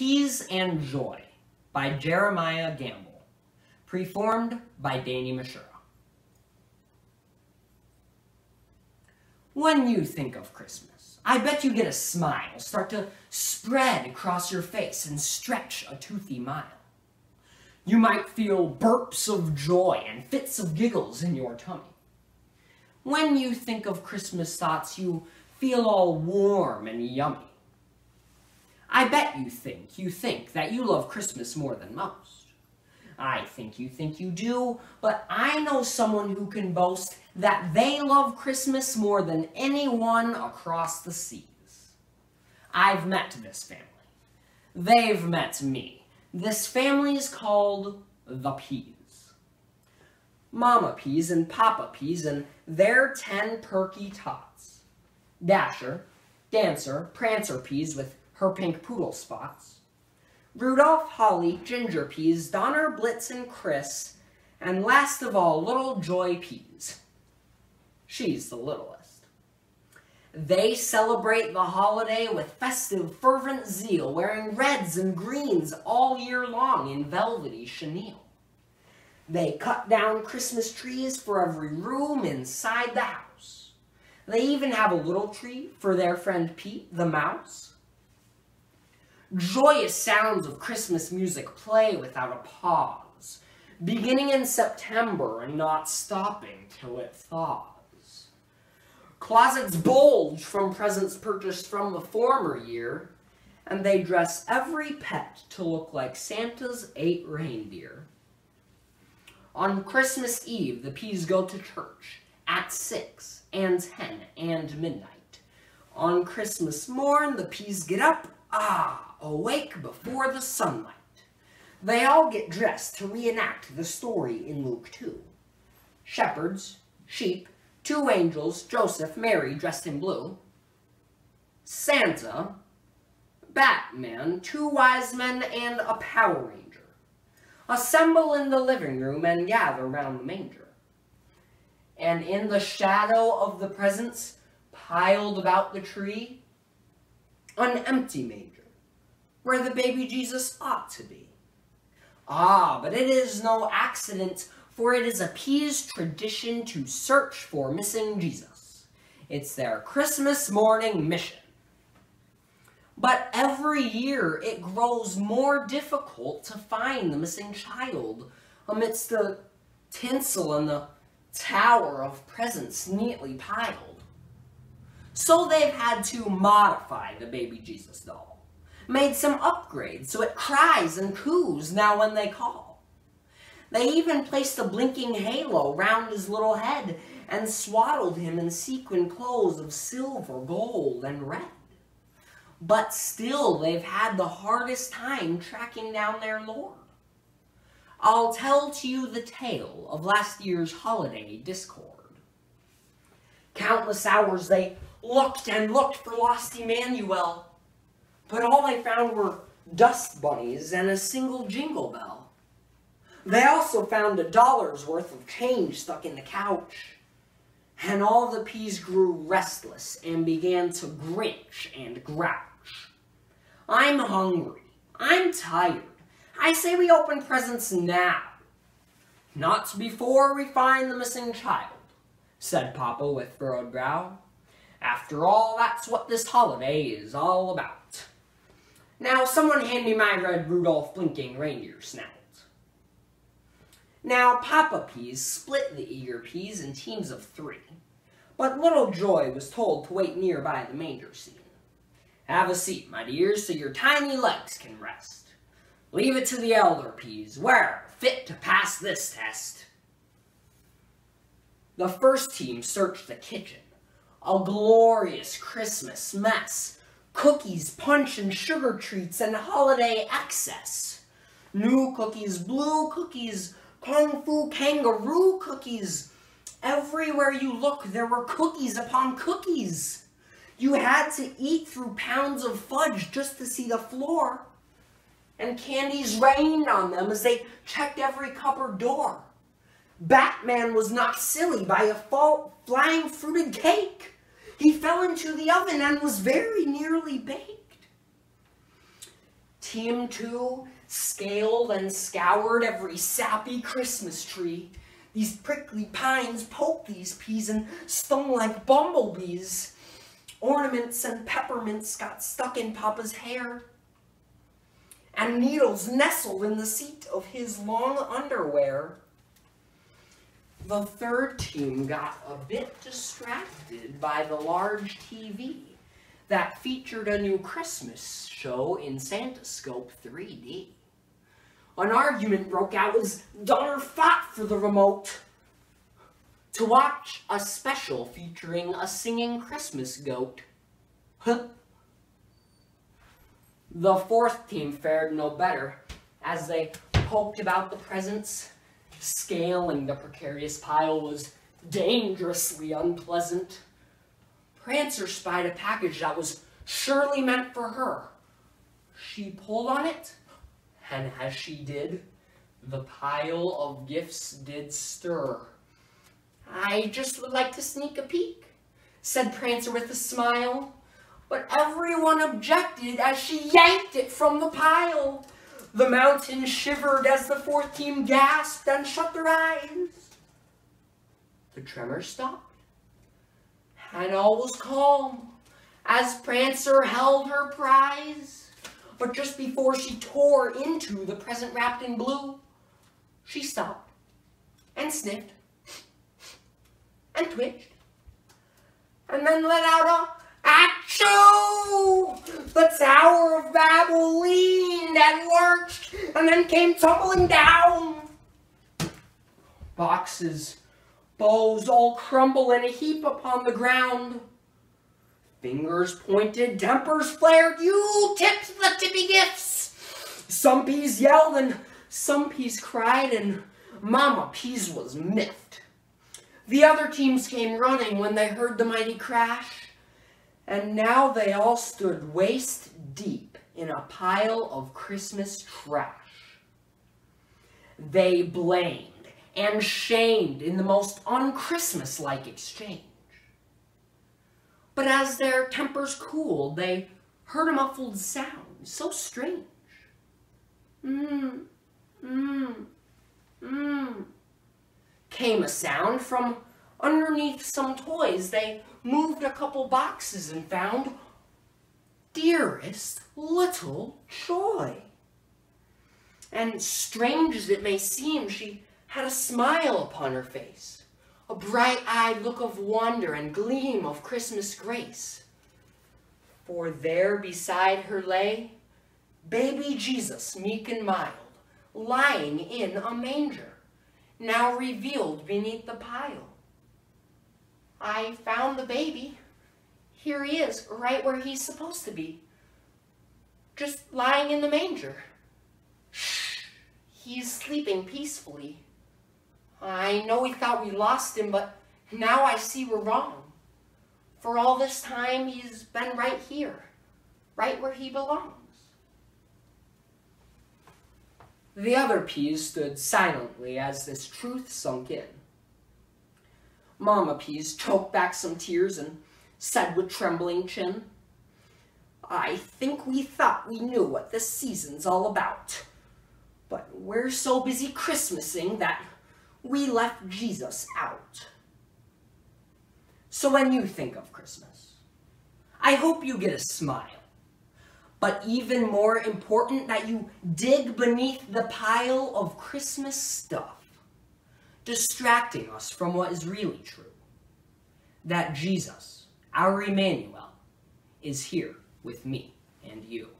Peas and Joy by Jeremiah Gamble. Performed by Misiura. When you think of Christmas, I bet you get a smile start to spread across your face and stretch a toothy mile. You might feel burps of joy and fits of giggles in your tummy. When you think of Christmas thoughts, you feel all warm and yummy. I bet you think that you love Christmas more than most. I think you do, but I know someone who can boast that they love Christmas more than anyone across the seas. I've met this family. They've met me. This family is called the Peas. Mama Peas and Papa Peas and their 10 perky tots. Dasher, Dancer, Prancer Peas with her pink poodle spots. Rudolph, Holly, Ginger Peas, Donner, Blitz, and Chris, and last of all, Little Joy Peas. She's the littlest. They celebrate the holiday with festive, fervent zeal, wearing reds and greens all year long in velvety chenille. They cut down Christmas trees for every room inside the house. They even have a little tree for their friend Pete the Mouse. Joyous sounds of Christmas music play without a pause, beginning in September and not stopping till it thaws. Closets bulge from presents purchased from the former year, and they dress every pet to look like Santa's 8 reindeer. On Christmas Eve, the Peas go to church at 6 and 10 and midnight. On Christmas morn, the Peas get up, awake before the sunlight. They all get dressed to reenact the story in Luke 2. Shepherds, sheep, 2 angels, Joseph, Mary dressed in blue. Santa, Batman, 2 wise men, and a Power Ranger assemble in the living room and gather round the manger. And in the shadow of the presents piled about the tree, an empty manger, where the baby Jesus ought to be. But it is no accident, for it is a Peas tradition to search for missing Jesus. It's their Christmas morning mission. But every year it grows more difficult to find the missing child amidst the tinsel and the tower of presents neatly piled. So they've had to modify the baby Jesus doll, made some upgrades so it cries and coos now when they call. They even placed a blinking halo round his little head and swaddled him in sequin clothes of silver, gold, and red. But still, they've had the hardest time tracking down their Lord. I'll tell to you the tale of last year's holiday discord. Countless hours they looked and looked for lost Emmanuel, but all they found were dust bunnies and a single jingle bell. They also found $1 worth of change stuck in the couch, and all the Peas grew restless and began to grinch and grouch. I'm hungry. I'm tired. I say we open presents now. Not before we find the missing child, said Papa with furrowed brow. After all, that's what this holiday is all about. Now, someone hand me my red Rudolph blinking reindeer snout. Now, Papa Peas split the eager Peas in teams of 3, but Little Joy was told to wait nearby the manger scene. Have a seat, my dears, so your tiny legs can rest. Leave it to the elder Peas, we're fit to pass this test. The first team searched the kitchen, a glorious Christmas mess. Cookies, punch, and sugar treats, and holiday excess. New cookies, blue cookies, kung fu kangaroo cookies. Everywhere you look, there were cookies upon cookies. You had to eat through pounds of fudge just to see the floor. And candies rained on them as they checked every cupboard door. Batman was knocked silly by a flying fruited cake. He fell into the oven and was very nearly baked. Team 2 scaled and scoured every sappy Christmas tree. These prickly pines poked these peas and stung like bumblebees. Ornaments and peppermints got stuck in Papa's hair. And needles nestled in the seat of his long underwear. The third team got a bit distracted by the large TV that featured a new Christmas show in Santascope 3D. An argument broke out as Donner fought for the remote to watch a special featuring a singing Christmas goat. The fourth team fared no better as they poked about the presents. Scaling the precarious pile was dangerously unpleasant. Prancer spied a package that was surely meant for her. She pulled on it, and as she did, the pile of gifts did stir. "I just would like to sneak a peek," said Prancer with a smile. But everyone objected as she yanked it from the pile. The mountain shivered as the fourth team gasped and shut their eyes. The tremor stopped, and all was calm as Prancer held her prize. But just before she tore into the present wrapped in blue, she stopped and sniffed and twitched and then let out a "Achoo!" The Tower of Babel leaned and lurched and then came tumbling down. Boxes, bows all crumble in a heap upon the ground. Fingers pointed, tempers flared, "You tipped the tippy gifts!" Some peas yelled and some peas cried, and Mama Peas was miffed. The other teams came running when they heard the mighty crash. And now they all stood waist deep in a pile of Christmas trash. They blamed and shamed in the most un-Christmas-like exchange. But as their tempers cooled, they heard a muffled sound so strange. Came a sound from underneath some toys. They moved a couple boxes and found dearest little Joy. And strange as it may seem, she had a smile upon her face, a bright-eyed look of wonder and gleam of Christmas grace. For there beside her lay baby Jesus, meek and mild, lying in a manger, now revealed beneath the pile. "I found the baby. Here he is, right where he's supposed to be. Just lying in the manger. Shh, he's sleeping peacefully. I know we thought we lost him, but now I see we're wrong. For all this time, he's been right here, right where he belongs." The other peas stood silently as this truth sunk in. Mama Peas choked back some tears and said with trembling chin, "I think we thought we knew what this season's all about. But we're so busy Christmasing that we left Jesus out." So when you think of Christmas, I hope you get a smile. But even more important, that you dig beneath the pile of Christmas stuff, distracting us from what is really true. That Jesus, our Emmanuel, is here with me and you.